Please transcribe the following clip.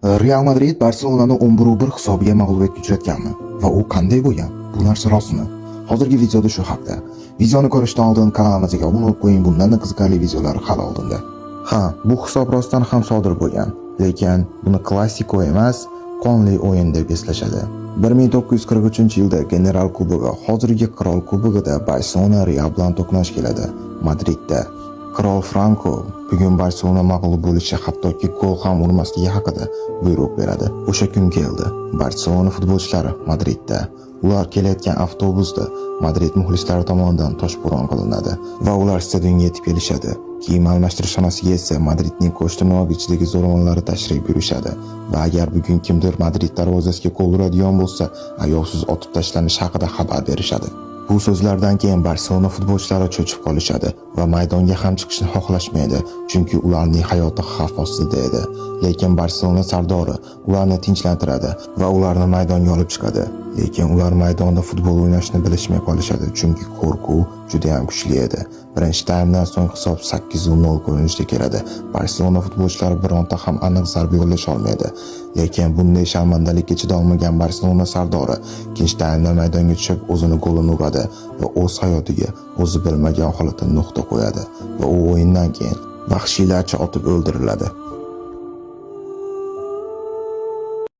Real Madrid Barselonani 11-1 hisobiga mag'lubiyatga uchratganmi va u qanday bo'lgan? Bu narsa rostmi? Hozirgi videoda shu haqda. Videoni ko'rishdan oldin kanalimizga obuna bo'lib qo'ying, bundan qiziqarli videolar hali oldinda. Ha, bu hisob rostdan ham sodir bo'lgan, lekin buni klassiko emas, qonli o'yin deb eslashadi. 1943-yilda General Kubogi, hozirgi Qirol Kubogida Barselona Real bilan to'qnash keladi, Madridda. Qirol Franco bugun Barselona mag'lub bo'lishi, hattoki gol ham urmasligi haqida buyruq beradi. O'sha kun keldi. Barselona futbolchilari Madridda. Ular kelayotgan avtobusda Madrid muxlislari tomonidan toshbo'ron qilinadi va ular stadionga yetib kelishadi. Kiyim almashtirish xonasiga esa Madridning Qo'shtirnoq ichidagi zo'ravonlari tashrif buyurishadi va agar bugun kimdir Madrid darvozasiga gol uradigan bo'lsa, ayovsiz otib tashlanishi haqida xabar berishadi. Bu so'zlardan keyin Barselona futbolchilari cho'chib qolishadi va maydonga ham chiqishni xohlashmaydi, chunki ularning hayoti xavf ostida edi. Lekin Barselona sardori ularni tinchlantiradi va ularni maydonga olib chiqadi. Lekin ular maydonda futbol o'ynashni bilishmay qolishadi, chunki qo'rquv juda ham kuchli edi. Birinchi taymdan so'ng hisob 8-0 ko'rinishga keladi. Barselona futbolchilari bironta ham aniq zarba yo'llasha olmaydi. Lekin bunday sharmandalikka chidolmagan Barselona sardori ikkinchi taymda maydonga tushib o'zini golini uradi va o'z hayotiga o'zi bilmagan holatda nuqta qo'yadi va u o'yindan keyin vahshiylarcha otib o'ldiriladi.